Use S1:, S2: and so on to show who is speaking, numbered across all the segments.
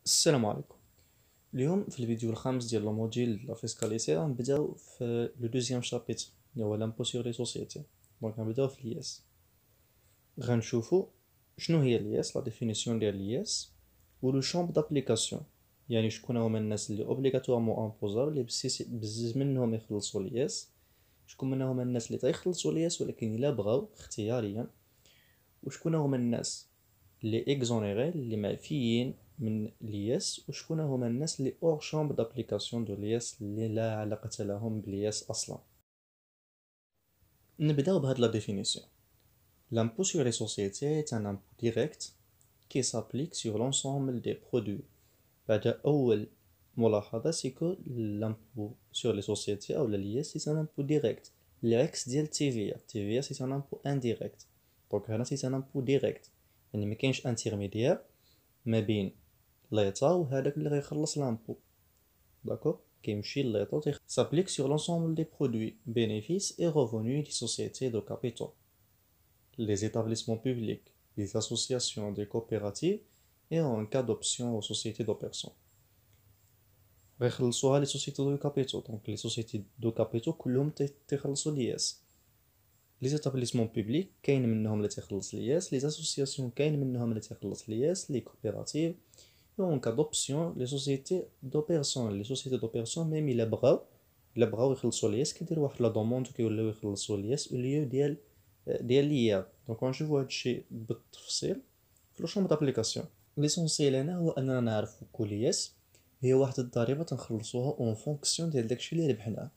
S1: السلام عليكم. اليوم في الفيديو الخامس ديال لو موديل لا فيسكاليتي غنبداو في لو دوزيام شابيتر اللي هو لامبو سور لي سوسيتي. دونك غنبداو في لياس، غنشوفو شنو هي لياس، لا ديفينيسيون ديال لياس و لو شامب دابليكاسيون، يعني شكون هما الناس اللي اوبليغاتوارمون امبوزابل اللي بزز منهم يخلصوا لياس، شكون منهم هما الناس اللي تيخلصوا لياس ولكن الا بغاو اختياريا، وشكون هما الناس اللي اكزونيري اللي معفيين من لياس، وشكون هما الناس اللي اور شامبر دابليكاسيون دو لياس اللي لا علاقة لهم بلياس اصلا. نبداو بهاد لا ديفينيسيون. L'impôt sur les sociétés est un impôt direct qui s'applique sur l'ensemble des produits. بعد أول ملاحظة سيكو l'impôt sur les sociétés أو l'IS c'est un impôt direct. العكس ديال TVA. TVA c'est un impôt indirect. دونك هنا c'est un impôt direct. يعني مكاينش انترميديير ما بين ليطا وهداك اللي غيخلص لامبو. داكوغ كيمشي ليطا s'applique sur l'ensemble des produits, bénéfices et revenus des sociétés de capitaux, les établissements publics, les associations, des coopératives et en cas d'option aux sociétés de personnes. غيخلصوها لي سوسيتي دو كابيتو. دونك لي سوسيتي دو كابيتو كلهم تيخلصوا لياس. لي زيتابليسمون بوبليك كاين منهم اللي تيخلص لياس، لي اسوسياسيون كاين منهم اللي تيخلص لياس، لي كوبيراتيف. دونك ادوبسيون لي سوسيتي دو بيرسون، لي سوسيتي دو بيرسون ميم الا بغاو يخلصوا لياس كيديروا واحد لا دوموند وكيوليو يخلصوا لياس اوليو ديال ليا. دونك غنشوفوا هادشي بالتفصيل في لو شومبر دابليكاسيون. ليسونسيال هنا هو اننا نعرفوا كولياس هي واحد الضريبه تنخلصوها اون فونكسيون ديال داكشي اللي ربحناه.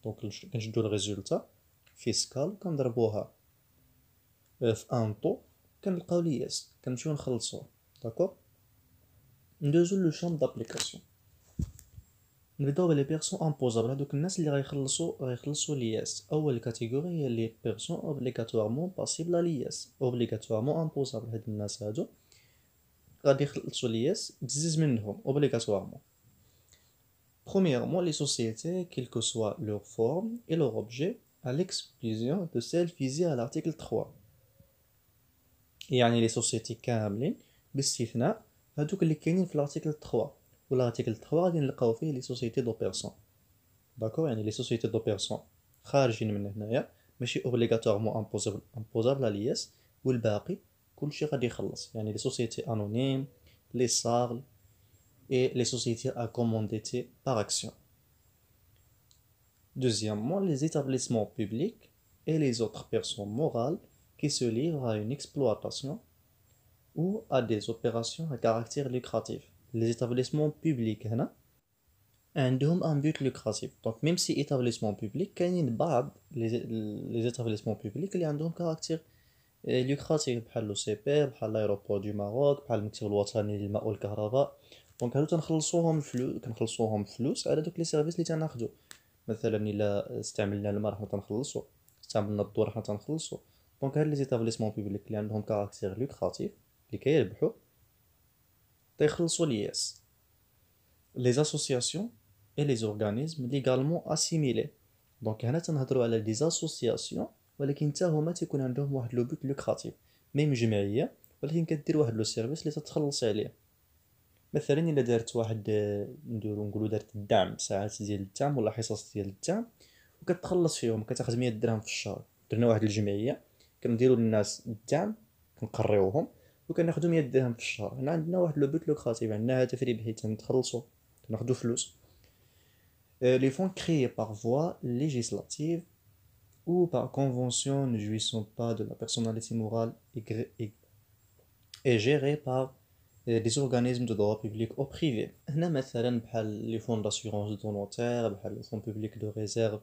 S1: دونك كنشدو الريزولتا فيسكال كنضربوها في ان طو كنلقاو لياس كنمشيو نخلصوه. داكوغ ندوزو لو شامب دابليكاسيون. نبداو بلي بيرسون امبوزابل، هادوك الناس اللي غيخلصوا لياس. اول كاتيجوري هي لي بيرسون اوبليغاتوارمون باسيبل لا لياس، اوبليغاتوارمون امبوزابل. هاد الناس هادو غادي يخلصوا لياس بزز منهم اوبليغاتوارمون. Premièrement, les sociétés, quelle que soit leur forme et leur objet, à l'exclusion de celles visées à l'article 3. يعني les sociétés كاملين باستثناء هادوك اللي كاينين في l'article 3. والارتيكل 3 غادي نلقاو فيه لي سوسيتي دو بيرسون. داكور، يعني لي سوسيتي دو بيرسون خارجين من هنايا، ماشي اوبليغاتوارمون امبوزابل لياس، والباقي كلشي غادي يخلص. يعني لي سوسيتي انونيم، لي صاغل et les sociétés à commandités par action. Deuxièmement, les établissements publics et les autres personnes morales qui se livrent à une exploitation ou à des opérations à caractère lucratif. Les établissements publics هنا عندهم un but lucratif. Donc même si établissement public كاينين بعض les établissements publics اللي عندهم caractère lucratif بحال لو سي بي، بحال لايروبور دو ماروك، بحال المكتب الوطني للماء والكهرباء. دونك هادو كنخلصوهم فلوس على دوك لي سيرفيس اللي تناخدو. مثلا الا استعملنا الماء حنا تنخلصو، استعملنا الضوء حنا تنخلصو. دونك هاد لي زيتابليسمون بوبليك اللي عندهم كاركتير لوكراتيف اللي كيربحو تيخلصوا لياس. لي اسوسياسيون اي لي اورغانيزم ليغالمون اسيميلي. دونك هنا تنهضروا على لي اسوسياسيون ولكن حتى هما تيكون عندهم واحد لو بوت لوكراتيف، ميم جمعيه ولكن كدير واحد لو سيرفيس اللي تتخلص عليه. مثلا الا دارت واحد نقولوا دارت الدعم، ساعات ديال الدعم ولا حصص ديال الدعم وكتخلص فيهم، كتاخذ 100 درهم في الشهر. درنا واحد الجمعيه كنديروا للناس الدعم، كنقريوهم وكناخذوا 100 درهم في الشهر. هنا عندنا واحد لو بوت لوكراتيف، عندنا هدف ربحي تنخلصوا ناخذوا فلوس. Les fonds créés par voie législative ou par convention ne jouissant pas de la personnalité morale et gérés par des organismes de droit public ou privé. هنا مثلا بحال les fonds d'assurance de notaire، بحال le fonds public de réserve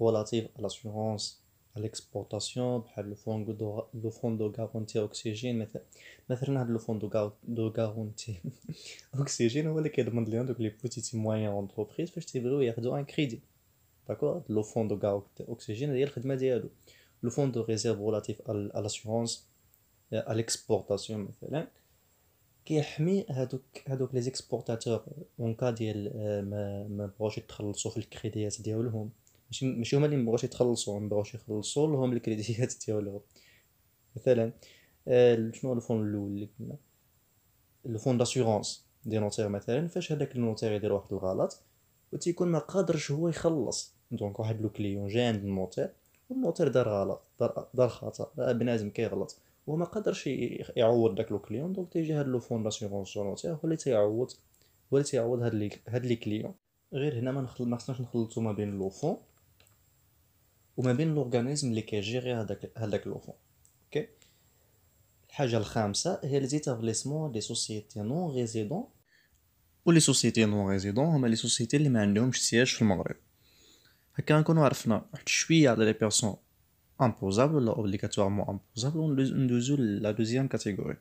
S1: relative à l'assurance à l'exportation، بحال le fonds de garantie oxygène. مثلا هاد لو فون دو غارونتي اوكسيجين هو اللي كيضمن ليهم دوك لي بوتيتي موين اونتربريز فاش تيبغيو ياخدو ان كريدي. داكور، لو فون دو غارونتي اوكسيجين هي الخدمه ديالو. لو فون دو ريزيرف ريلاتيف ا لاسيورونس ا ليكسبورتاسيون مثلا كيحمي هادوك لي زيكسبورتاتور اون كا ديال ما بغاوش يتخلصوا في الكريديات ديالهم. ماشي هما اللي مبغاوش يتخلصوا، مبغاوش يخلصوا لهم الكريديات ديالهم. مثلا شنو هو الفون الاول اللي قلنا؟ لو فون داسيورونس. دي نوتير مثلا فاش هذاك النوتير يدير واحد الغلط وتيكون ما قادرش هو يخلص، دونك واحد لو كليون جا عند النوتير والنوتير دار غلط، دار خطا، بنادم كيغلط وما قادرش يعوض داك لو كليون، دونك تيجي هاد لو فون داسيغونس دو نوتير هو اللي تيعوض، هاد لي كليون. غير هنا ما خصناش نخلطو ما بين لو فون وما بين لورغانيزم اللي كيجيري هذاك لو فون. اوكي. الحاجه الخامسه هي لي زيتابليسمون دي سوسيتي نون ريزيدون. ولي سوسيتي نون ريزيدون هما لي سوسيتي اللي ما عندهمش سياج في المغرب. هكا نكونوا عرفنا واحد شويه على لي بيرسون امبوزابل ولا اوبليغاتوارمون امبوزابل، وندوزو لا دوزيام كاتيجوري.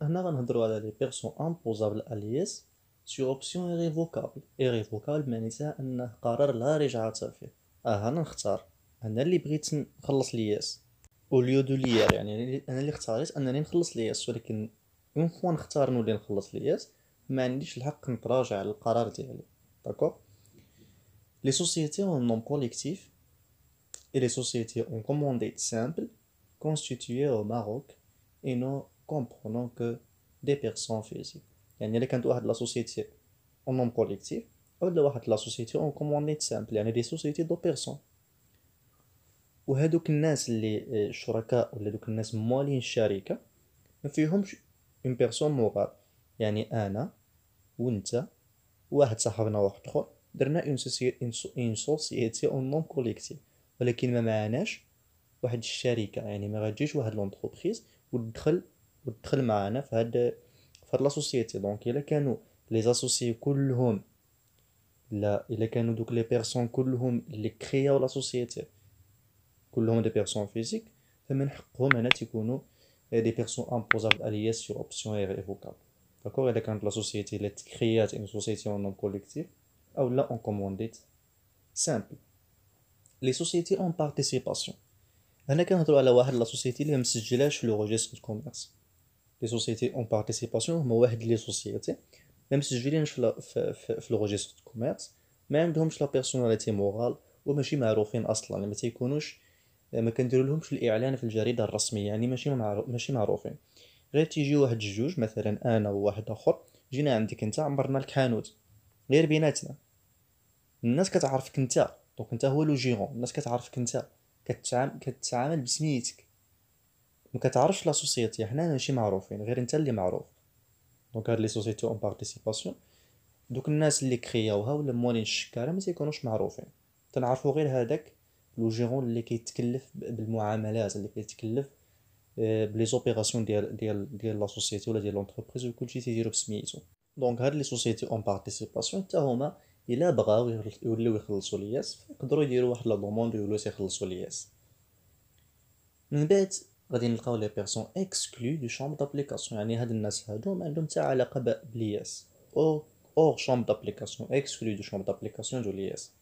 S1: هنا غنهضروا على لي بيرسون امبوزابل اليس سور اوبسيون ايريفوكابل. ايريفوكابل معناتها انه قرار لا رجعه فيه. انا نختار، انا اللي بغيت نخلص لياس اوليو دو ليار، يعني انا اللي اختاريت انني نخلص لياس، ولكن اون فوا نختار نولي نخلص لياس ما عنديش الحق نتراجع على القرار ديالي. داكوغ. Les sociétés en nom collectif et les sociétés en commandite simple constituées au Maroc et ne comprenant que des personnes physiques. يعني إلا كانت واحد لا سوسيتي en nom collectif أو واحد لا سوسيتي en commandite simple يعني des sociétés de personnes. وهادوك الناس اللي الشركاء ولا دوك الناس موالين الشركة ما فيهمش اون بيرسون مورال، يعني انا وانت واحد صاحبنا واحد اخر درنا اون سوسيتي اون نون كوليكتيف، ولكن ما معناش واحد الشركه، يعني ما غاتجيش واحد لونتربريز وتدخل معنا في هاد لا سوسيتي. دونك الا كانوا لي اسوسيي كلهم، لا الا كانوا دوك لي بيرسون كلهم اللي كرياو لا سوسيتي كلهم دي بيرسون فيزيك، فمن حقهم هنا تيكونوا دي بيرسون امبوزابل الياس سور اوبسيون ايريفوكابل. داكوغ. الا كانت لا سوسيتي اللي تكريات اون سوسيتي اون نون كوليكتيف او لا اون كومونديت سامبل. لي سوسيتي اون بارتيسيباسيون، هنا كنهضروا على واحد لا سوسيتي اللي مسجلاش في لو ريجستر دو كوميرس. لي سوسيتي اون بارتيسيباسيون هما واحد لي سوسيتي ما مسجلينش في لو ريجستر دو كوميرس، ما عندهمش لا بيرسوناليتي مورال وماشي معروفين اصلا، ما تيكونوش، ما كنديروا لهمش الاعلان في الجريده الرسميه، يعني ماشي معروفين. غير تيجي واحد الجوج مثلا انا وواحد اخر جينا عندك انت عمرنا الحانوت غير بيناتنا، الناس كتعرفك انت، دونك انت هو لو جيرون، الناس كتعرفك انت، كتعامل بسميتك، ما كتعرفش لا سوسيتي، حنا ماشي معروفين غير انت اللي معروف. دونك هاد لي سوسيتي اون بارتيسيباسيون دوك الناس اللي كرياوها ولا موالين الشكاره ما تيكونوش معروفين، تنعرفوا غير هذاك لو جيرون اللي كيتكلف بالمعاملات، اللي كيتكلف بلي زوبيراسيون ديال لا سوسيتي ولا ديال لونتربريز وكلشي تيديرو بسميتو. دونك هاد لي سوسيتي اون بارتيسيباسيون حتى هما الا بغاو يوليو يخلصوا لياس يقدروا يديروا واحد لا دوموند ويوليو يخلصوا لياس. من بعد غادي نلقاو لي بيرسون اكسكلو دو شامبر دابليكاسيون، يعني هاد الناس هادو ما عندهم حتى علاقه بلياس، او اور شامبر دابليكاسيون، اكسكلو دو شامبر دابليكاسيون دو لياس.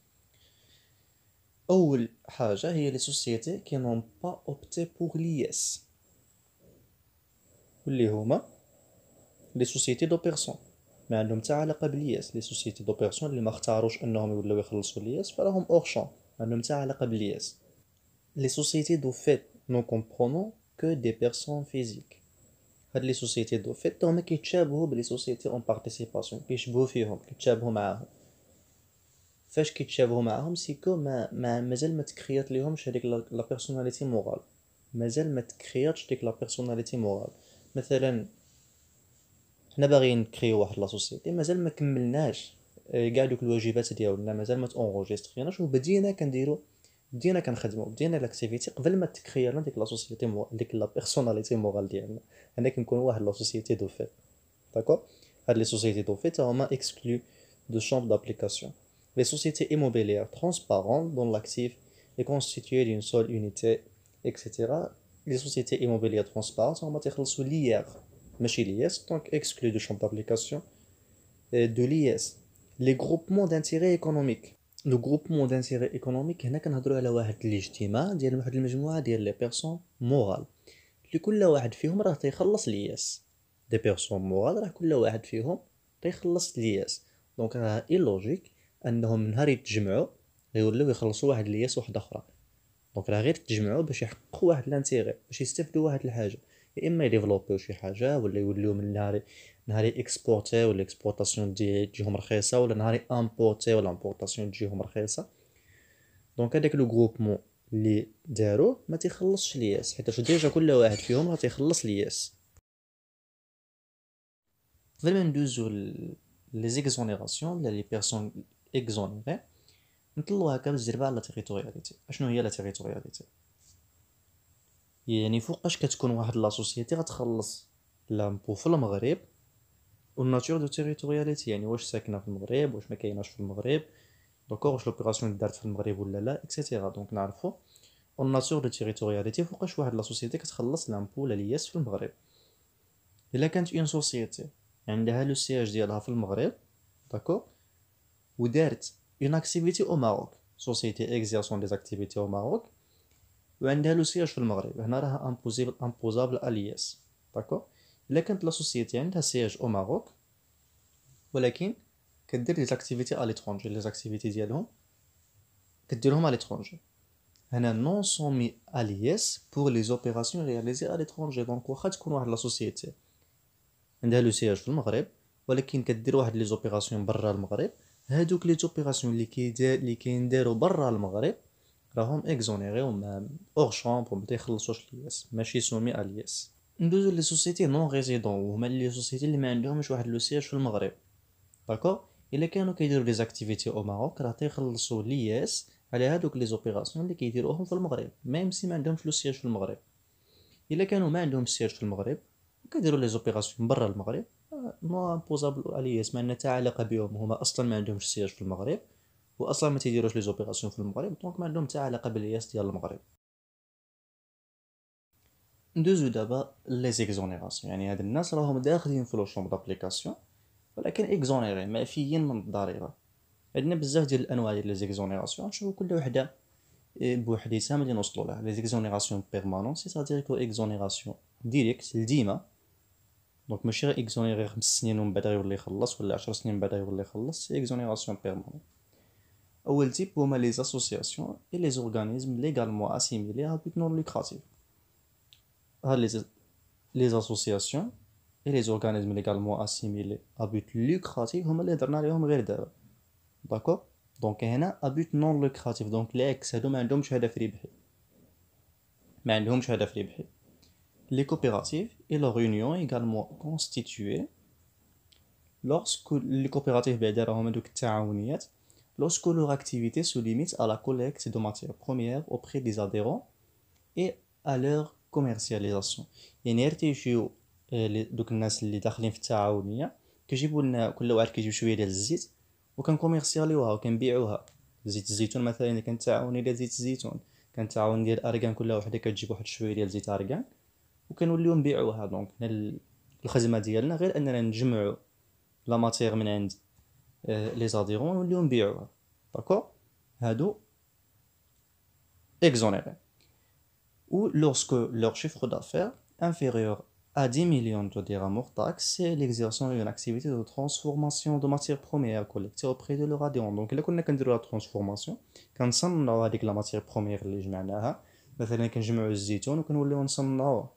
S1: اول حاجه هي لي سوسيتي كي نون با اوبتي بور لياس، واللي هما لي سوسيتي دو بيرسون ما عندهم حتى علاقه باللياس. لي سوسيتي دو بيرسون اللي ما اختاروش انهم يوليو يخلصوا لياس فراهم اور شامبر، ما عندهم حتى علاقه باللياس. لي سوسيتي دو فيت نو كومبرونون كو دي بيرسون فيزيك، هاد لي سوسيتي دو فيت هما كيتشابهوا بلي سوسيتي اون بارتيسيباسيون، كيشبهوا فيهم، كيتشابهوا معاهم. فاش كيتشابهوا معاهم سيكو مازال ما تكريات ليهمش هذيك لا بيرسوناليتي مورال، مازال ما تكرياتش ديك لا بيرسوناليتي مورال. مثلا حنا باغيين نكريو واحد لا سوسيتي مازال ما كملناش كاع دوك الواجبات ديالنا، مازال ما تونغوجيستريناش وبدينا كنديرو، بدينا كنخدمو، بدينا لاكتيفيتي قبل ما تكريا لنا ديك لا سوسيتي ديك لا بيرسوناليتي مورال ديالنا. هنا كنكون واحد لا سوسيتي دو فيت. داكور. هاد لي سوسيتي دو فيت هما اكسكلو دو champ d'application. Les sociétés immobilières transparentes dont l'actif est constitué d'une seule unité, etc. Les sociétés immobilières transparentes هما تيخلصوا ليار ماشي لياس، دونك exclu du champ d'application de l'IS. Les groupements d'intérêt économique. Le groupement d'intérêt économique هنا كنهضروا على واحد الاجتماع ديال واحد المجموعه ديال لي بيرسون مورال اللي كل واحد فيهم راه تيخلص لياس. دي بيرسون مورال راه كل واحد فيهم تيخلص لياس، دونك راه اي لوجيك انهم نهار يتجمعوا يوليو يخلصوا واحد لياس واحده اخرى. دونك راه غير تجمعوا باش يحققوا واحد لانتيغي، باش يستافدوا واحد الحاجه، يا اما يديفلوبيو شي حاجه ولا يوليو من نهار نهاري اكسبورتيو الاكسبورتاسيون تجيهم رخيصه، ولا نهاري امبورتيو الامبورتاسيون تجيهم رخيصه. دونك هذاك لو غروبمون اللي داروه ما تيخلصش لياس، حيت ديجا كل واحد فيهم راه تيخلص لياس. قبل ما ندوزو لي زيكزونيراسيون ولا لي بيرسون اكزونيري، نطلعو هكا بالزربه على لا تيريتورياليتي. اشنو هي لا تيريتورياليتي؟ يعني فوقاش كتكون واحد لا سوسيتي غتخلص لامبو في المغرب، والناتور دو تيريتورياليتي يعني واش ساكنه في المغرب واش ما كايناش في المغرب، داكوغ واش لوبيراسيون دارت في المغرب ولا لا اكسيتيرا. دونك نعرفو الناتور دو تيريتورياليتي فوقاش واحد لا سوسيتي كتخلص لامبو ولا لياس في المغرب. الا كانت اون سوسيتي عندها لو سياج ديالها في المغرب، داكوغ، ودارت اون اكتيفيتي او ماروك، سوسيتي اكزيرسون دي اكتيفيتي او ماروك، وعندها لو سياج في المغرب، هنا راها امبوزابل الياس، داكوغ. الا كانت لا سوسيتي عندها سياج او ماروك ولكن كدير لي زاكتيفيتي ا ليترونجي، لي زاكتيفيتي ديالهم كديرهم ا ليترونجي، هنا نون سومي ا لياس بور لي زوبيراسيون رياليزي ا ليترونجي. دونك واخا تكون واحد لا سوسيتي عندها لو سياج في المغرب ولكن كدير واحد لي زوبيراسيون برا المغرب، هادوك لي زوبيراسيون اللي كينداروا برا المغرب راهم اكزونيريو اور شامبر، ما تيخلصوش لياس، ماشي سومي ا لياس. ندوزو لي سوسيتي نون ريزيدون، وهما لي سوسيتي اللي ما عندهمش واحد لو سياج في المغرب، داكوغ. الا كانوا كيديروا لي زاكتيفيتي او ماروك راه تيخلصوا لياس على هادوك لي زوبيراسيون اللي كيديروهم في المغرب، ميم سي ما عندهمش لو سياج في المغرب. الا كانوا ما عندهم سياج في المغرب وكيديروا لي زوبيراسيون برا المغرب، نو امبوزابل علياس، ما عندنا حتى علاقه بهم، هما اصلا ما عندهمش سياج في المغرب واصلا ما تيديروش لي زوبيراسيون في المغرب، دونك ما عندهم حتى علاقه بالياس ديال المغرب. ندوزو دابا لي زيكزونيراسيون، يعني هاد الناس راهم داخلين في لو شومبر دابليكاسيون ولكن اكزونيري معفيين من الضريبه. عندنا بزاف ديال الانواع ديال لي زيكزونيراسيون، نشوفو كل وحده بوحديتها ملي نوصلوا لها. لي زيكزونيراسيون بيرمانون سيتادير كو اكزونيراسيون ديريكت لديما، دونك ماشي غير اكزونيري 5 سنين ومن بعد غيولي يخلص ولا 10 سنين من بعد غيولي يخلص، سي اكزونيراسيون بيرمانون. اول تيب هما لي اسوسياسيون اي لي زورغانيزم ليغالمون اسيميلي ا بوت نون لوكراتيف. ها لي اسوسياسيون اي لي زورغانيزم ليغالمون اسيميلي ا بوت لوكراتيف هما اللي هضرنا عليهم غير دابا، داكوغ. دونك هنا ا بوت نون لوكراتيف، دونك لاكس هادو ما عندهمش هدف ربحي، ما عندهمش هدف ربحي. Les coopératives et leur union également constituées lorsque les coopératives بعدا راهم هادوك التعاونيات lorsque leur activité se limite à la collecte de matières premières auprès des adhérents et à leur commercialisation. يعني غير تيجيو دوك الناس اللي داخلين في التعاونيه كيجيبوا لنا كل واحد كيجيب شويه ديال الزيت وكنكوميرسياليوها وكنبيعوها. زيت الزيتون مثلا اللي كنتعاوني ديال زيت الزيتون، كنتعاون ديال ارغان كل وحده كتجيب واحد شويه ديال زيت ارغان وكنوليو نبيعوها. دونك الخدمه ديالنا غير اننا نجمعوا لا ماتير من عند لي زاديرون ونوليو نبيعوها، داكوغ. هادو اكزونيري. ou lorsque leur chiffre d'affaires inférieur à 10 millions de dirhams hors taxes, c'est l'exercice d'une activité de transformation de matières premières collectées auprès de leur adhérents. Donc إلا كنا كنديرو لا ترانسفورماسيون كنصنعو هاديك لا ماتير بروميير اللي جمعناها، مثلا كنجمعو الزيتون وكنوليو نصنعوه،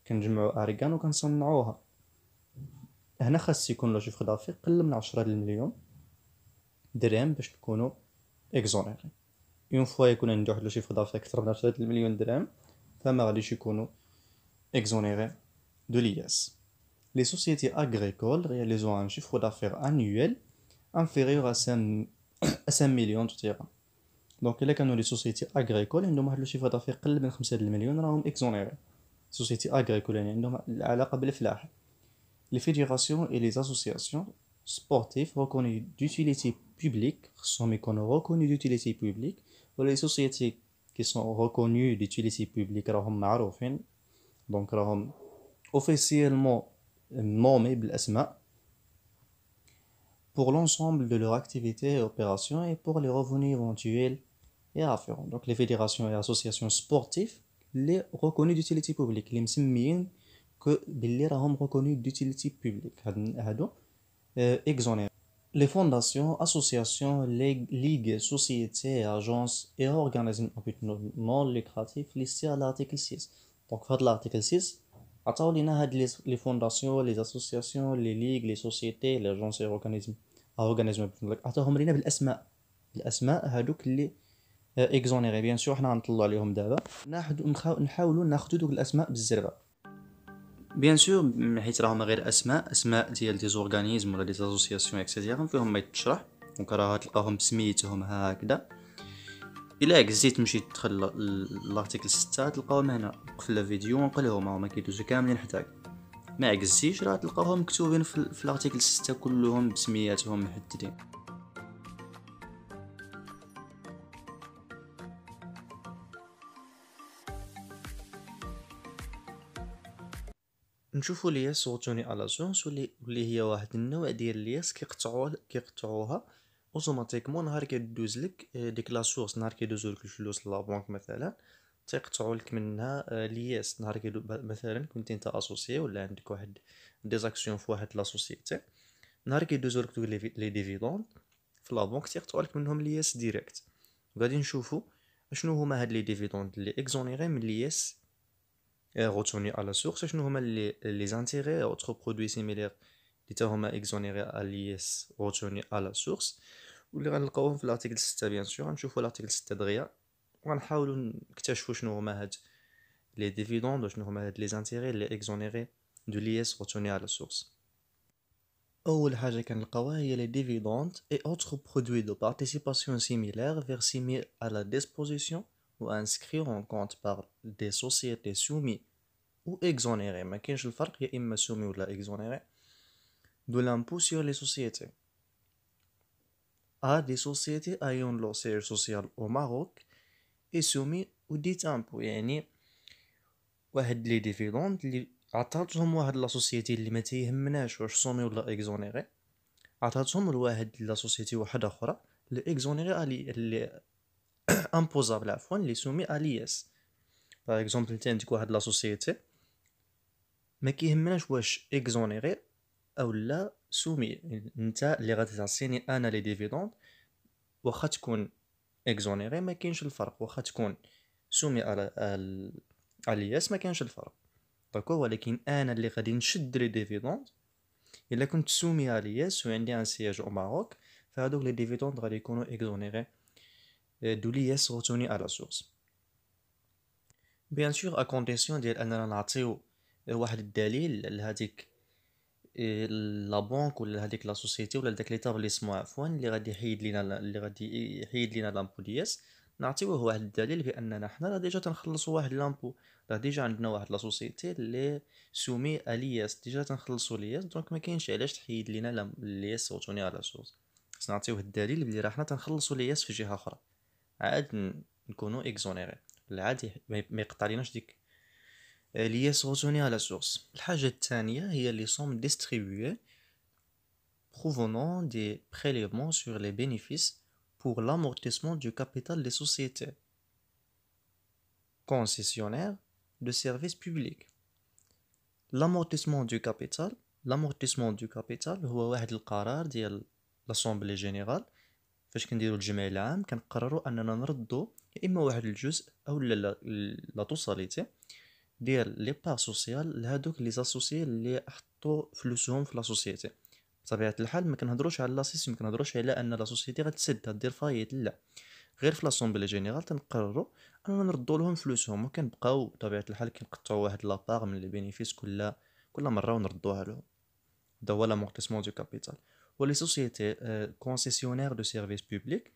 S1: كنجمعو ارغان وكنصنعوها. هنا خاص يكون لو شيفر دافير قل من 10 مليون درهم باش نكونو اكزونيري. اون فوا يكون عندي واحد لو شيفر دافير اكثر من 10 مليون درهم فما غاديش يكونوا exonérés de l'IS. Les sociétés agricoles réalisant un chiffre d'affaires annuel inférieur à 5 millions de dirhams. Donc إلا كانوا les sociétés agricoles عندهم واحد لو شيفر دافير قل من 5 المليون راهم exonérés. sociétés agricoles يعني عندهم علاقة بالفلاحة. Les fédérations et les associations sportives reconnues d'utilité publique خصهم يكونوا reconnus d'utilité publique، و les sociétés qui sont reconnus d'utilité publique راهم معروفين، دونك راهم officiellement nommés بالاسماء pour l'ensemble de leur activité et opérations et pour les revenus éventuels et afférents. Donc les fédérations et associations sportives les reconnus d'utilité publique اللي مسميين باللي راهم reconnus d'utilité publique هادو exonérés. Les fondations, associations, ligues, sociétés, agences et organismes à but non lucratif listés à l'article 6. Donc, dans l'article 6, عطاو لينا هاد لي فونداسيون، لي اسوسياسيون، لي ليغ، لي سوسيتي، لي جونسي اورغانيزم عطاهم لينا بالاسماء. الاسماء هادوك اللي اكزونيري. بيان سور حنا غنطلعوا عليهم دابا، نحاولوا ناخذوا دوك الاسماء بالزربه. بيان سور حيت راهما غير اسماء ديال دي زورغانيزم ولا دي اسوسياسيون اكسيتيرا، فيهم ما يتشرح، دونك راه تلقاهم بسميتهم هكذا. الا كزيت مشيت تدخل لارتيكل 6 تلقاهم هنا قفل الفيديو ونقلهم هما كيدوزو كاملين حداك. ما عكزتيش راه تلقاوهم مكتوبين في الارتيكل 6 كلهم بسمياتهم محددين. نشوفوا لياس روتوني على سورس واللي هي واحد النوع ديال لياس كيقطعوها اوتوماتيكمون نهار كيدوز لك ديك لا سورس، نهار كيدوزو لك الفلوس لا بنك مثلا تيقطعوا لك منها لياس. نهار مثلا كنت انت اسوسيي ولا عندك واحد دي زاكسيون في واحد لا سوسيتي، نهار كيدوزو لك دوك لي ديفيدوند في لا بنك تيقطعوا لك منهم لياس ديريكت. غادي نشوفوا شنو هما هاد لي ديفيدوند اللي اكزونيري من لياس retenu à la source. شنو هما les intérêts et autres produits similaires اللي تا هما exonérés à l'IS retenu à la source، واللي غنلقاوهم في الارتيكل 6. بيان سور غنشوفوا الارتيكل 6 دغيا وغنحاولوا نكتشفوا شنو هما هاد les dividendes وشنو هما هاد les intérêts اللي exonérés de l'IS retenu à la source. اول حاجه كنلقاوها هي les dividendes et autres produits de participation similaires versés mis à la disposition ou inscrits en compte par des sociétés soumis ou exonérés. ما كاينش الفرق، يا اما soumis ولا exonérés de l'impôt sur les sociétés à des sociétés ayant leur siège social au Maroc et soumis au dit impôt. يعني واحد لي ديفيدوند اللي عطاتهم واحد لا سوسيتي اللي ما تيهمناش واش سومي ولا اكزونيري، عطاتهم لواحد لا سوسيتي واحده اخرى اللي اكزونيري اللي امبوزابل عفوا اللي سومي الياس. باغ اكزومبل انت عندك واحد لا سوسيتي ما كيهمناش واش اكزونيري او لا سومي، انت اللي غادي تعطيني انا لي ديفيدوند واخا تكون اكزونيري ما كاينش الفرق، واخا تكون سومي على الياس ما كاينش الفرق. داكور، ولكن انا اللي غادي نشد لي ديفيدوند الا كنت سومي على الياس وعندي ان سياج او ماروك، فهادوك لي ديفيدوند غادي يكونوا اكزونيري دو لياس روتوني على سورس. بيان سور ا كونديسيون ديال اننا نعطيو واحد الدليل لهاديك لا بنك ولا هذيك لا سوسيتي ولا داك ليتابليسمون عفوا اللي غادي يحيد لينا لامبو دياس، نعطيوه واحد الدليل باننا حنا راه ديجا تنخلصوا واحد لامبو، راه ديجا عندنا واحد لا سوسيتي اللي سومي الياس ديجا تنخلصوا لياس، دونك ما كاينش علاش تحيد لينا لياس روتوني على سورس. خصنا نعطيوه الدليل بلي راه حنا تنخلصوا لياس في جهه اخرى عاد نكونوا اكزونيري، العادي ما يقطع ليناش ديك l'IS retourné à la source. الحاجة الثانية هي les sommes distribuées provenant des prélèvements sur les bénéfices pour l'amortissement du capital des sociétés concessionnaires de services publics. L'amortissement du capital هو واحد القرار ديال l'Assemblée générale فاش كنديروا الجمع العام كنقرروا اننا نردوا يا اما واحد الجزء او لا توصاليتي ديال لي بار سوسيال لهادوك لي اسوسيي اللي حطوا فلوسهم في لا سوسيتي. بطبيعه الحال ما كنهضروش على لاسيس، ما كنهضروش على ان لا سوسيتي غتسد غدير فايت، لا، غير في لاسومبلي جينيرال تنقرروا اننا نردوا لهم فلوسهم وكنبقاو بطبيعه الحال كنقطعوا واحد لابار من لي بينيفيس كل مره ونردوها لهم. هذا هو لامورتيسمون دو كابيتال. ولي سوسيتي كونسيسيونير دو سيرفيس بوبليك،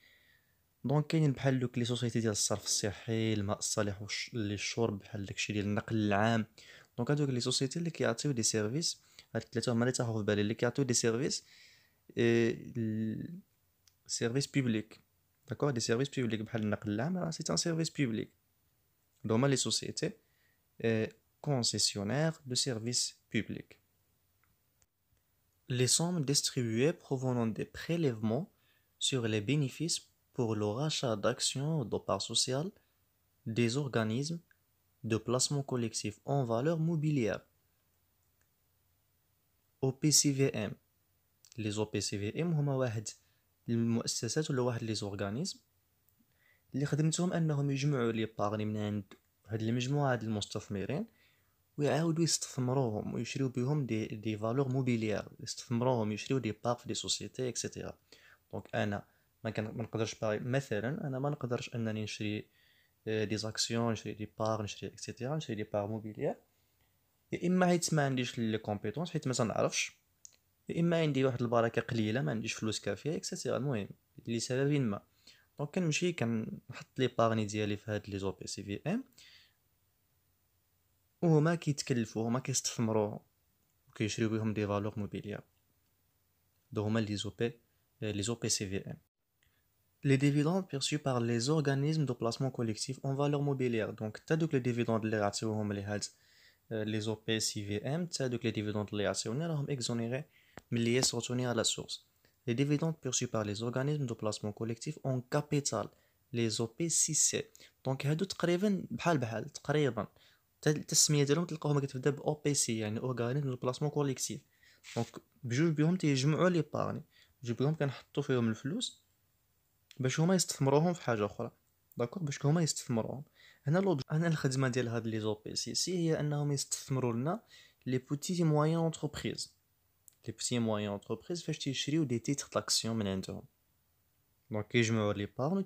S1: دونك كاينين بحال دوك لي سوسيتي ديال الصرف الصحي، الماء الصالح للشرب، بحال داكشي ديال النقل العام. دونك هادوك لي سوسيتي اللي كيعطيو دي سيرفيس، هاد الثلاثه هما اللي تاخذ في بالي اللي كيعطيو دي سيرفيس سيرفيس بوبليك. داكور، دي سيرفيس بوبليك بحال النقل العام راه سي ان سيرفيس بوبليك. هما لي سوسيتي concessionnaires de services publics. Les sommes distribuées provenant des prélèvements sur les bénéfices pour le rachat d'actions de parts sociales des organismes de placement collectif en valeur mobilière OPCVM. Les OPCVM هما واحد المؤسسات ولا واحد لي زورغانيزم اللي خدمتهم انهم يجمعوا لي باغني من عند هاد المجموعه ديال المستثمرين ويعاودوا يستثمروهم ويشريو بهم دي فالور موبيليير، يستثمروهم يشريو دي بار في دي سوسيتي اكسيتيرا. دونك انا ما نقدرش مثلا انا ما نقدرش انني نشري دي زاكسيون، نشري دي بار، نشري اكسيتيرا، نشري دي بار موبيليير، يا اما حيت ما عنديش لي كومبيتونس حيت ما نعرفش، يا اما عندي واحد البركه قليله ما عنديش فلوس كافيه اكسيتيرا، المهم لسبب ما. دونك كنمشي كنحط لي بارني ديالي في هاد لي زو بي سي في ام، وهما كيتكلفوا، هما كيستثمروا وكيشريو بهم دي فالور موبيليير. دو هما les OPCVM. Les dividendes perçus par les organismes de placement collectif en valeur mobilière. Donc, t'as donc les dividendes les OPCVM, t'as donc les dividendes les exonérés, mais liés retournés à la source. Les dividendes perçus par les organismes de placement collectif en capital, les OPCC. Donc, هادو تقريبا بحال تقريبا التسمية ديالهم تلقاهم كتبدا ب OPC يعني organisme de placement collectif. دونك بجوج بهم تيجمعوا لي بارني، بجوج بهم كنحطوا فيهم الفلوس باش هما يستثمروهم في حاجه اخرى. داكوغ، باش هما يستثمروهم. هنا الخدمه ديال هاد لي زو بي سي هي انهم يستثمروا لنا لي بوتي موين اونتربريز. لي بوتي موين اونتربريز فاش تيشريو دي تيتر داكسيون من عندهم، دونك كيجمعوا لي بارن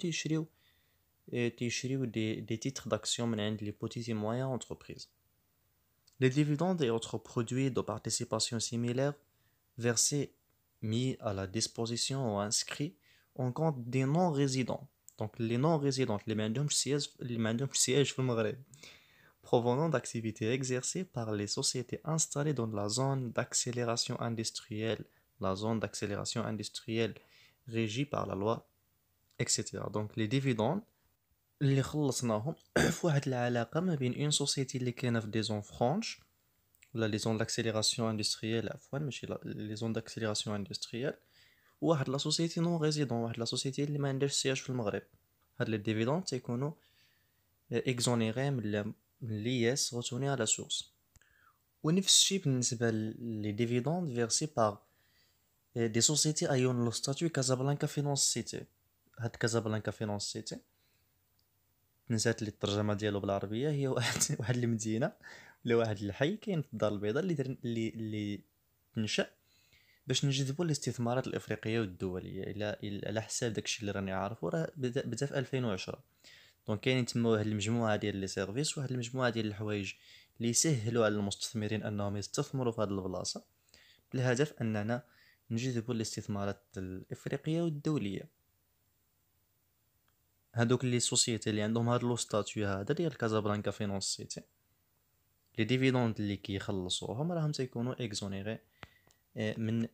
S1: وتيشريو دي تيتر d'action من عند les petits et moyens entreprises. Les dividendes et autres produits de participation similaires versés, mis à la disposition ou inscrits en compte des non-résidents. Donc les non-résidents, les sièges في المغرب, provenant d'activités exercées par les sociétés installées dans la zone d'accélération industrielle, régie par la loi, etc. Donc les dividendes اللي خلصناهم في واحد العلاقه ما بين اون سوسيتي اللي كاينه في دي زون فرانش ولا لي زون داكسيليراسيون اندستريال، عفوا ماشي لي زون داكسيليراسيون اندستريال، وواحد لا سوسيتي نون ريزيدون، واحد لا سوسيتي اللي ما عندهاش سياج في المغرب. هاد لي ديفيدون تيكونوا اكزونيري من لياس روتوني على سورس. ونفس الشيء بالنسبه لي ديفيدون فيرسي بار دي سوسيتي ايون لو ستاتيو كازابلانكا فينانس سيتي. هاد كازابلانكا فينانس سيتي نسات لي الترجمه ديالو بالعربيه، هي واحد المدينه ولا واحد الحي كاين في الدار البيضاء اللي تنشا باش نجذبوا الاستثمارات الافريقيه والدوليه الى على حساب داكشي اللي راني عارفو. راه بدا في 2010. دونك كاينين تما واحد المجموعه ديال لي سيرفيس، واحد المجموعه ديال الحوايج اللي يسهلوا على المستثمرين انهم يستثمروا في هذه البلاصه بالهدف اننا نجذبوا الاستثمارات الافريقيه والدوليه. هادوك لي سوسيتي اللي عندهم هاد لو ستاتيو هذا ديال كازابلانكا فينانس سيتي، لي ديفيدوند اللي كيخلصوهم راهم تيكونوا اكزونيري من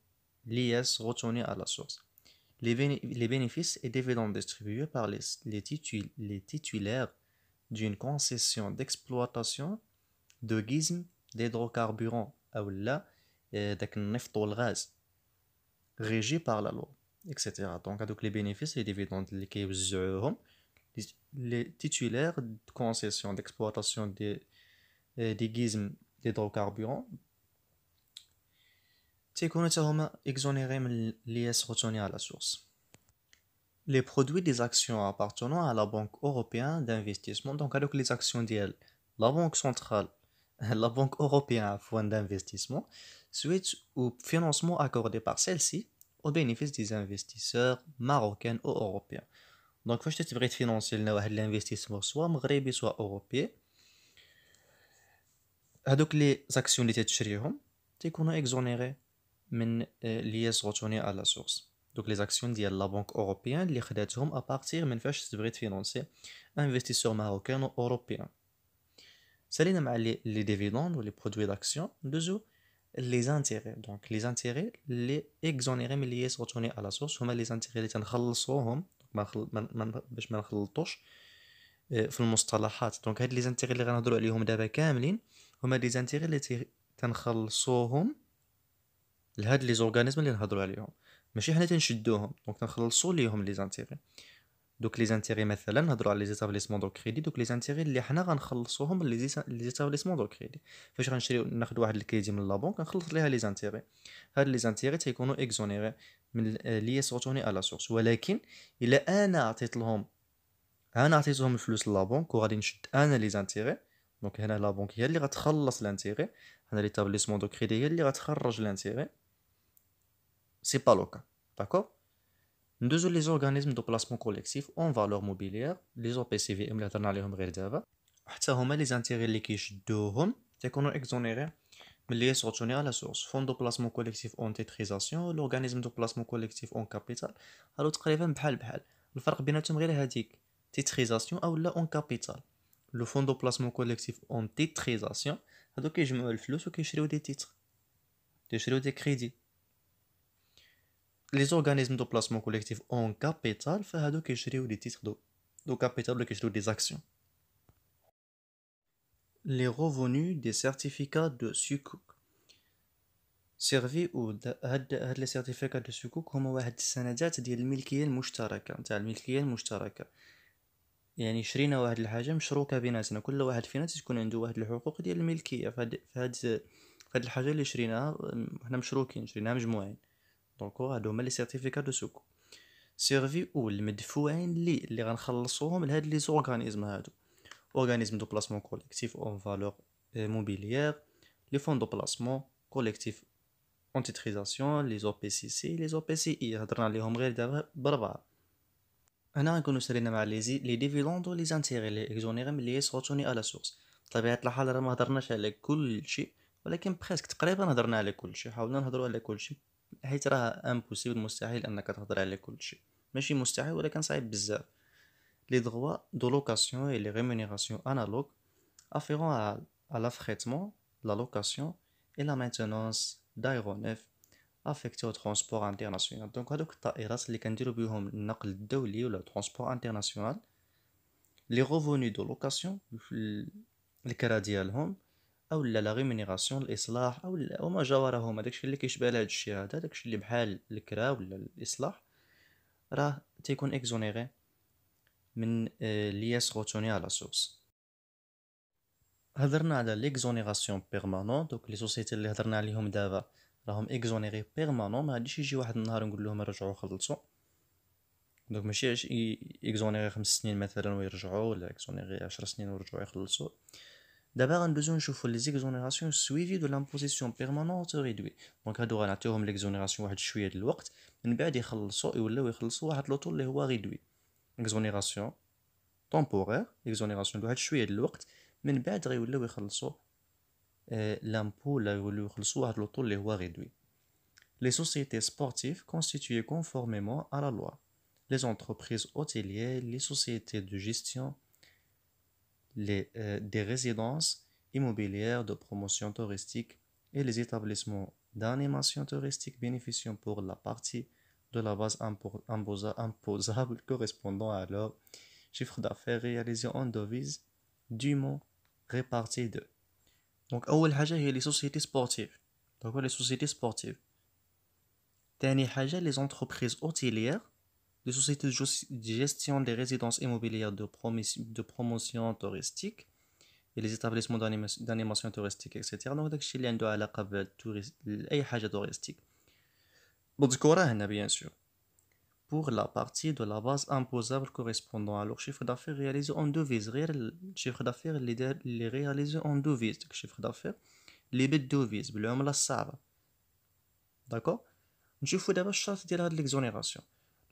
S1: l'IS retourné à la source. Les bénéfices et dividendes distribués par les titulaires d'une concession d'exploitation de gizm d'hydrocarbures ou là داك النفط والغاز régi par la loi, etc. Donc هادوك les bénéfices et dividendes اللي كيوزعوهم les titulaires de concession d'exploitation des gizm d'hydrocarbures تيكونوا حتى هما exonérés من l'IS retourné à la source. Les produits des actions appartenant à la Banque européenne d'investissement, donc هادوك les actions ديال la Banque centrale, la Banque européenne d'investissement, suite au financement accordé par celle-ci au bénéfice des investisseurs marocains ou européens. Donc فاش تبغي تفينانسي لنا واحد l'investissement سواء مغربي سواء اوروبي، هادوك les actions اللي تتشريهم تيكونوا exonérés من l'IS retourné à la source. Donc les actions ديال la Banque européenne اللي خداتهم à partir من فاش تبغي تفينانسي investisseurs marocains ou européens. سالينا مع les dividendes ou les produits d'action ندوزو les intérêts. Donc les intérêts اللي exonérés من l'IS retourné à la source هما les intérêts اللي تنخلصوهم باش ما نخلطوش في المصطلحات. دونك هاد les intérêts اللي غنهضروا عليهم دابا كاملين هما les intérêts اللي تنخلصوهم لهاد لي زورغانيزم اللي نهضروا عليهم، ماشي حنا تنشدوهم. دونك تنخلصوا ليهم لي زانتيغي. دوك لي زانتيغي مثلا نهضروا على لي زيتابليسمون دو كريدي، دوك لي زانتيغي اللي حنا غنخلصوهم لي زيتابليسمون دو كريدي. فاش غنشريو ناخذ واحد الكريدي من لا بنك نخلص ليها لي زانتيغي. هاد لي زانتيغي تيكونوا اكزونيري من ليس روتوني على سورس. ولكن الا انا عطيتهم الفلوس لا بنك وغادي نشد انا لي زانتيغي، دونك هنا لا بنك هي اللي غتخلص لانتيغي، هنا ليتابليسمون دو كريدي هي اللي غتخرج لانتيغي. سي با لو كا، داكور. ندوزو لي زورغانيزم دو بلاسمون كوليكتيف اون فالور موبيليير، لي زو بي سي في ام اللي هضرنا عليهم غير دابا. حتى هما لي زانتيغي اللي كيشدوهم تيكونوا اكزونيري ملي يسغوتوني على سورس. فون دو بلاسمون كوليكتيف اون تيتريزاسيون، لورغانيزم دو بلاسمون كوليكتيف اون كابيتال، هادو تقريبا بحال بحال. الفرق بيناتهم غير هاديك تيتريزاسيون او لا اون كابيتال. لو فون دو بلاسمون كوليكتيف اون تيتريزاسيون هادو كيجمعوا الفلوس وكيشريو دي تيتر، كيشريو دي كريدي. لي زورغانيزم دو بلاسمون كوليكتيف اون كابيتال فهادو كيشريو دي تيتر دو كابيتال ولا كيشريو دي زاكسيون. لي revenus des certificats de sukuk سيرفي او هاد لي سيرتيفيكات دو سكوك هما واحد السندات ديال الملكيه المشتركه، نتاع الملكيه المشتركه. يعني شرينا واحد الحاجه مشروكه بيناتنا، كل واحد فينا تكون عنده واحد الحقوق ديال الملكيه فهاد الحاجه اللي شريناها حنا مشروكين، شريناها مجموعين. دونك هادو هما لي سيرتيفيكات دو سكوك سيرفي او المدفوعين اللي غنخلصوهم لهاد لي زورغانيزم هادو. اورغانيزم دو بلاسمون كوليكتيف اون فالور موبيليير، لي فون دو بلاسمون كوليكتيف اون تيتريزاسيون، لي زو بي سي سي، لي زو بي سي اي هضرنا عليهم غير دابا بربعه. هنا غنكونو سالينا مع لي ديفيدوند و لي زانتيغي لي اكزونيري ملي يسغوتوني على سورس. بطبيعه الحال راه ما هضرناش على كل شيء، ولكن بريسك تقريبا هضرنا على كل شيء، حاولنا نهضروا على كل شيء، حيت راه امبوسيبل مستحيل انك تهضر على كل شيء. ماشي مستحيل ولكن صعيب بزاف. لي droits de location et les rémunérations analogues afférents à l'affrètement, la location et la maintenance d'aéronefs affectés au transport international. Donc هادوك الطائرات اللي كنديرو بيهم النقل الدولي ولا transport international، les revenus de location الكرا ديالهم او لا ريمونيراسيون الاصلاح او وما جاورهما، داكشي اللي كيشبه لهاد الشيء هذا، داكشي اللي بحال الكرا ولا الاصلاح راه تيكون اكزونيري من اللي يسغوتوني على سورس. هضرنا على ليكزونيراسيون بيرمانون، دوك لي سوسيتي اللي هضرنا عليهم دابا راهم اكزونيري بيرمانون، ما غاديش يجي واحد النهار نقول لهم رجعوا خلصوا. دونك ماشي اكزونيري 5 سنين مثلا ويرجعوا، ولا اكزونيري 10 سنين ويرجعوا يخلصوا. دابا غندوزو نشوفو لي زيكزونيراسيون سويفي دو لامبوزيسيون بيرمانون تو ريدوي. دونك هادو غنعطيوهم ليكزونيراسيون واحد شويه د الوقت، من بعد يخلصوا يولاو يخلصوا واحد لوطول اللي هو ريدوي. اكزونيراسيون temporaire، اكزونيراسيون لواحد شويه د الوقت، من بعد غيوليو يخلصوا لامبو، ولا يوليو يخلصوا واحد لوطول اللي هو ريدوي. Les sociétés sportives constituées conformément à la loi, les entreprises hôtelières, les sociétés de gestion, des résidences immobilières de promotion touristique et les établissements d'animation touristique bénéficiant pour la partie de la base imposable correspondant à leur chiffre d'affaires réalisé en devises dûment réparties d'eux. Donc أول حاجة هي les sociétés sportives. Donc les sociétés sportives. تاني حاجة les entreprises hôtelières, les sociétés de gestion des résidences immobilières de promotion touristique et les établissements d'animation touristique, etc. Donc داكشي اللي عنده علاقة بأي حاجة touristique. مذكورة هنا bien sûr. Pour la partie de la base imposable correspondant à leur chiffre d'affaires réalisé en devises. غير الشيفر d'affaires اللي réalisé en devises، داك الشيفر d'affaires اللي بالدوفيز بالعملة الصعبة. داكور. نشوفو دابا الشرط ديال هاد l'exonération.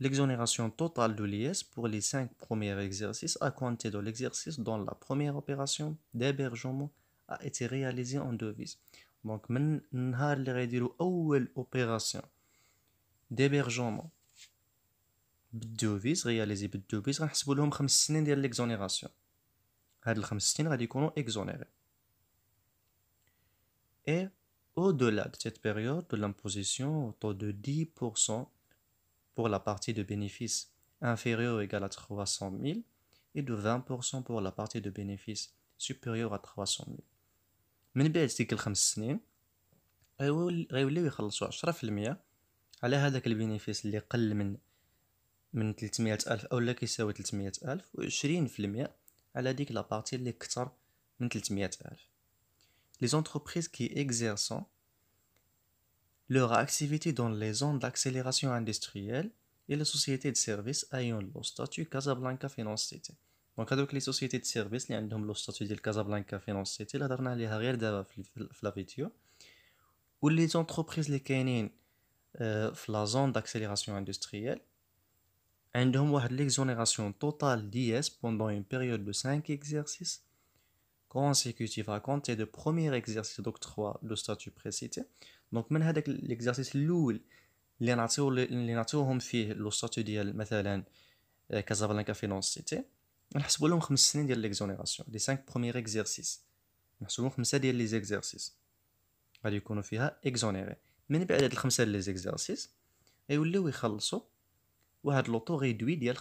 S1: L'exonération totale de l'IS pour les 5 premiers exercices à compter de l'exercice dont la première opération d'hébergement a été réalisée en devises. Donc من النهار اللي غيديرو أول opération d'hébergement بالدوفيز، رياليزي بالدوفيز، غنحسبوا لهم 5 سنين ديال ليكزونيراسيون. هاد ال5 سنين غادي يكونوا اكزونيري. Et au-delà de cette période de l'imposition au taux de 10% pour la partie de bénéfice inférieure ou égale à 300 000 et de 20% pour la partie de bénéfice supérieure à 300 000. من بعد ديك ال5 سنين غيوليو يخلصوا 10% على هذاك البينيفيس اللي قل من 300,000 أو لا كيساوي 300,000، و20% على ديك لا بارتي اللي كتر من 300,000. Les entreprises qui exercent leur activité dans les zones d'accélération industrielle et les sociétés de services ayant le statut Casablanca Finance City. دونك هادوك لي سوسيتي د سيرفيس اللي عندهم لو ستاتيو ديال كازابلانكا فينانس سيتي اللي هضرنا عليها غير دابا في لا فيديو، واللي زونتربريز اللي كاينين في لا زون داكسيليراسيون اندستريال عندهم واحد ليكزونيراسيون توتال ديس بوندون اون بيريود دو 5 exercices consécutifs à compter de premier exercice d'octroi de statut précité. دونك من هذاك الاكزرسيس الاول اللي نعطيوهم فيه لو ستاتيو ديال مثلا كازابلانكا فينانس سيتي، نحسبوا لهم 5 سنين ديال ليكزونيراسيون لي 5 بروميير اكزرسيس، نحسبوا لهم 5 ديال لي زيكزرسيس غادي يكونوا فيها اكزونيري. من بعد هاد الخمسه لي زيكزرسيس غيوليو يخلصوا واحد لوطو ريدوي ديال 15%.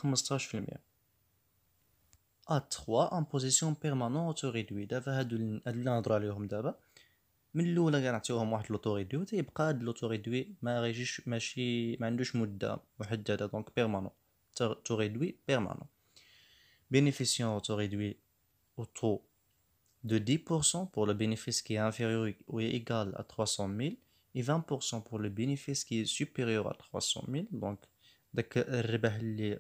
S1: A3 en position permanente auto réduit. دابا هادو اللي نهضروا عليهم دابا من الاولى كنعطيوهم واحد لوطو ريدوي تيبقى هاد لوطو ريدوي ما غيجيش ماشي ما عندوش مده محدده، دونك بيرمانون auto réduit permanent bénéficiant auto réduit au taux de 10% pour le bénéfice qui est inférieur ou égal à 300 000 et 20% pour le bénéfice qui est supérieur à 300 000. donc داك الربح اللي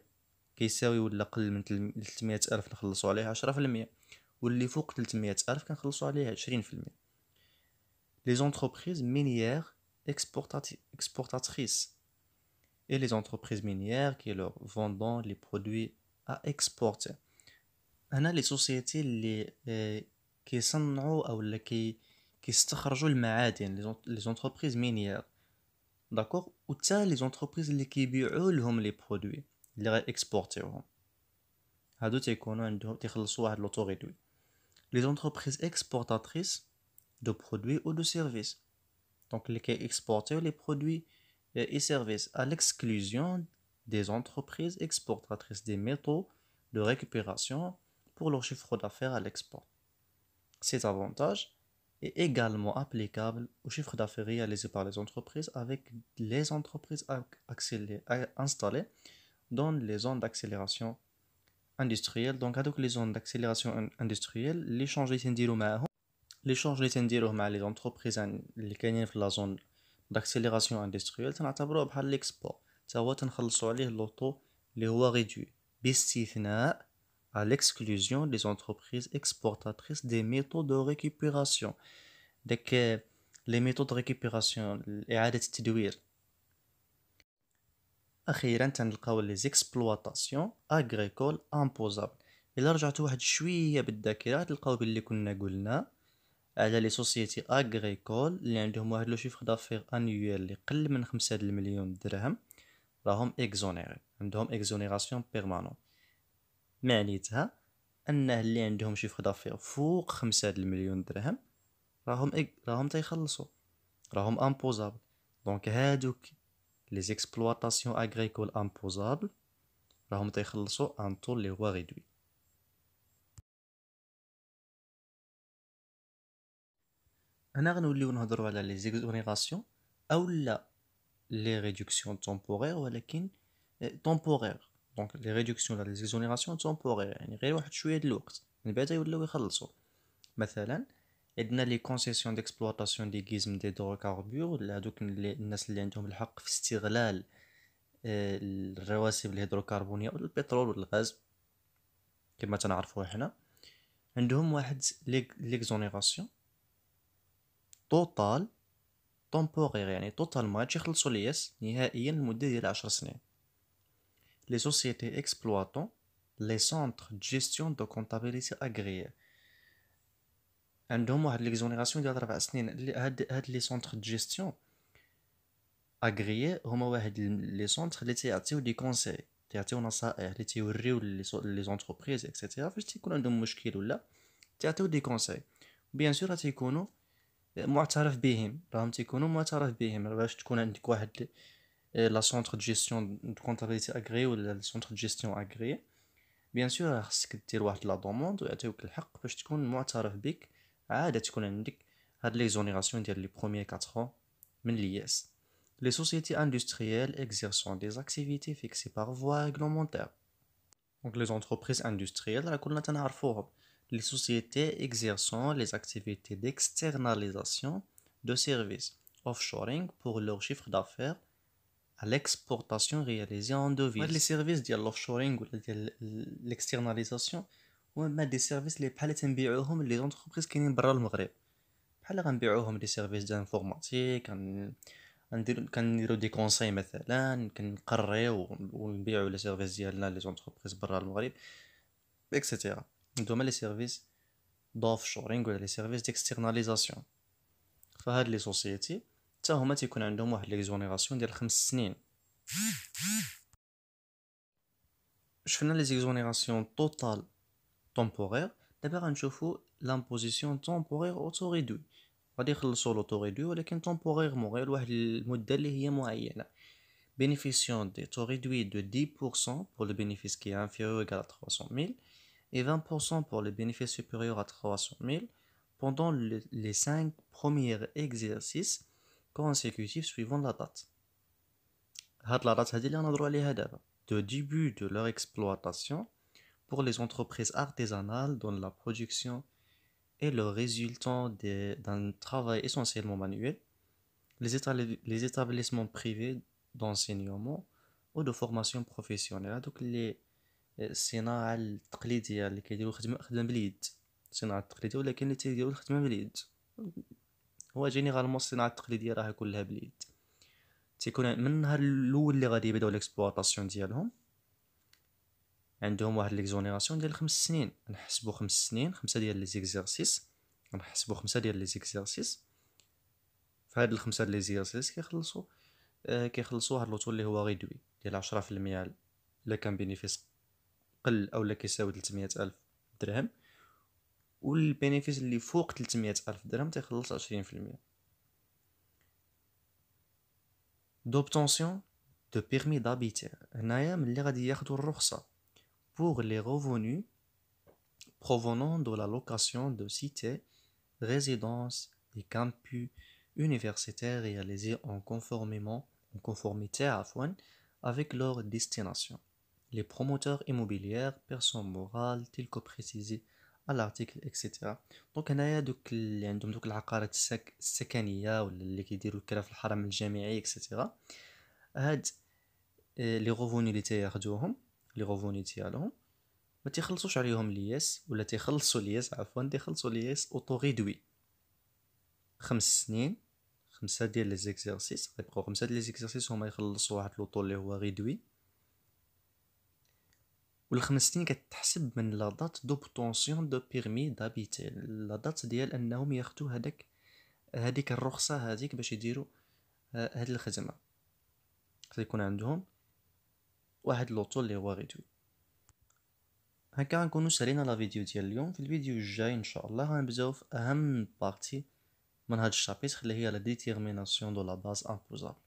S1: كيساوي ولا قل من 300 ألف نخلصوا عليه 10%، واللي فوق 300 ألف كنخلصوا عليه 20%. Les entreprises minières exportatrices et les entreprises minières qui leur vendent les produits à exporter. هنا les sociétés اللي كيصنعوا او كيستخرجوا المعادن، les entreprises minières داكوغ، و حتى les entreprises اللي كيبيعوا لهم لي برودوي اللي غير اكسبورتيوهم، هادو تيكونوا عندهم تيخلصوا واحد لوطو ريدوي. les entreprises exportatrices de produits ou de services، donc اللي كيكسبورتيو لي برودوي et services à l'exclusion des entreprises exportatrices des métaux de récupération pour leur chiffre d'affaires à l'export. Cet avantage est également applicable au chiffre d'affaires réalisé par les entreprises avec les entreprises installées dans les zones d'accélération industrielle. Donc هذوك les zones d'accélération industrielle l'échange اللي تنديرو معاهم l'échange اللي تنديروه مع les entreprises اللي كاينين في la zone d'accélération industrielle تنعتبروه بحال l'export، تا هو تنخلصوا عليه لوطو اللي هو réduit باستثناء à l'exclusion des entreprises exportatrices des métaux de récupération. داك les métaux de récupération إعادة التدوير. أخيرا تنلقاو les exploitations agricoles imposables. إلا رجعتوا واحد شوية بالذاكرة تلقاو باللي كنا قلنا على لي سوسيتي اغريكول اللي عندهم واحد لو شيفر دافير انيويل اللي قل من 5 المليون درهم راهم اكزونيري، عندهم اكزونيراسيون بيرمانون. معنيتها انه اللي عندهم شيفر دافير فوق 5 المليون درهم راهم تيخلصوا، راهم امبوزابل. دونك هادوك لي زيكسبلواتاسيون اغريكول امبوزابل راهم تيخلصوا ان طو اللي هو ريدوي. هنا غنوليو نهضروا على لي زيكزونيراسيون او لا لي ريدكسيون تومبورير، ولكن تومبورير. دونك لي ريدكسيون ولا لي زيكزونيراسيون تومبورير يعني غير واحد شويه د الوقت من بعد يولاو يخلصوا. مثلا عندنا لي كونسيسيون ديكسبلوطاسيون دي غيزم دي هيدروكاربور، ولا هذوك الناس اللي عندهم الحق في استغلال الرواسب الهيدروكربونيه ولا البترول ولا الغاز كما تنعرفوه حنا، عندهم واحد ليكزونيراسيون توتال تومبورير، يعني توتالمون هادشي يخلصوا لياس نهائيا لمده ديال 10 سنين. لي سوسيتي اكسبلواتون لي سونتر دو جيستيون دو كونطابيليتي اغريير عندهم واحد ليكزونيراسيون ديال 4 سنين. هاد لي سونتر دو جيستيون اغريير هما واحد لي سونتر اللي تيعطيو دي كونساي، تيعطيو نصائح اللي تيوريو لي زونتربريز اكسيتيرا فاش تيكون عندهم مشكل ولا تيعطيو دي كونساي. بيان سور تيكونوا معترف بهم، راهم تيكونوا معترف بهم باش تكون عندك واحد لا سونتر دو جيستيون دو كونطابيليتي اغري ولا سونتر دو جيستيون اغري. بيان سور خاصك دير واحد لا دوموند ويعطيوك الحق باش تكون معترف بك، عاد تكون عندك هاد ليكزونيراسيون ديال لي بروميير 4 ans من لياس. Les sociétés industrielles exerçant des activités fixées par voie réglementaire. Donc les entreprises industrielles راه كلنا تنعرفوهم. Les sociétés exerçant les activités d'externalisation de services offshoring pour leur chiffre d'affaires à l'exportation réalisée en devise. Les services ديال l'offshoring ولا ديال l'externalisation وما دي سيرفيس اللي بحال تنبيعوهم لي زونتربريز كاينين برا المغرب، بحال غنبيعوهم دي سيرفيس دانفورماتيك، كنديرو دي كونساي مثلا، كنقريو ونبيعو لي سيرفيس ديالنا لي زونتربريز برا المغرب اكسيتيرا. هادو هما لي سيرفيس دوف شورينغ ولا لي سيرفيس ديكسترناليزاسيون. فهاد لي سوسيتي حتى هما تيكون عندهم واحد ليكزونيراسيون ديال 5 سنين. شفنا لي زيكزونيراسيون توتال تومبورير، دابا غنشوفو لامبوزيسيون تومبورير اوتو ريدوي. غادي يخلصوا لوتو ريدوي ولكن تومبوريرمون غير لواحد المده اللي هي معينه. bénéficiant des taux réduits de 10% pour le bénéfice qui est inférieur ou égal à 300 000 et 20% pour le bénéfice supérieur à 300 000 pendant les 5 premiers exercices consécutifs suivant la date. هاد la date هادي اللي غنهضروا عليها دابا de début de leur exploitation pour les entreprises artisanales dont la production est le résultant d'un travail essentiellement manuel, les établissements privés d'enseignement ou de formation professionnelle. هادوك اللي الصناعة التقليدية اللي كيديروا خدمة باليد، الصناعة التقليدية ولكن اللي تيديروا الخدمة باليد. هو جينيرالمون الصناعة التقليدية راه كلها باليد. تيكون من النهار الاول اللي غادي يبداو ليكسبلوطاسيون ديالهم عندهم واحد ليكزونيراسيون ديال 5 سنين. نحسبوا 5 سنين، 5 ديال لي زيكزارسيس، نحسبوا 5 ديال لي زيكزارسيس. فهاد الخمسه ديال لي زيكزارسيس كيخلصوا واحد لوطو اللي هو ريدوي ديال 10% الا كان بينيفيس قل او لا كيساوي 300 الف درهم، والبينيفيس اللي فوق 300 الف درهم تيخلص 20%. d'obtention de permis d'habiter، هنايا ملي غادي ياخدو الرخصة pour les revenus provenant de la location de cités, résidences et campus universitaires réalisés en conformité avec leur destination. Les promoteurs immobiliers, personnes morales, tels que précisé à l'article etc. دونك هنايا دوك اللي عندهم دوك العقارات السكنيه ولا اللي كيديروا الكرا في الحرم الجامعي etc. هاد لي غوفوني اللي تياخدوهم، لي غوفوني ديالهم ما تيخلصوش عليهم لياس، ولا تيخلصوا لياس عفوا، تيخلصوا لياس اوتو ريدوي 5 سنين. 5 ديال لي زيكزارسيس غيبقاو 5 ديال لي زيكزارسيس هما يخلصوا واحد لوطو اللي هو ريدوي، والخمس سنين كتحسب من لا دات دوبطونسيون دو بيرمي دابيتي، لا دات ديال انهم ياخدو هذيك الرخصه هذيك باش يديروا هاد الخدمه. غيكون عندهم واحد لوطو اللي هو ريدوي. هكا غنكونوا سالينا لا فيديو ديال اليوم. في الفيديو الجاي ان شاء الله غنبداو في اهم بارتي من هاد الشابيتر اللي هي لا ديتيرميناسيون دو لا باز امبوزابل.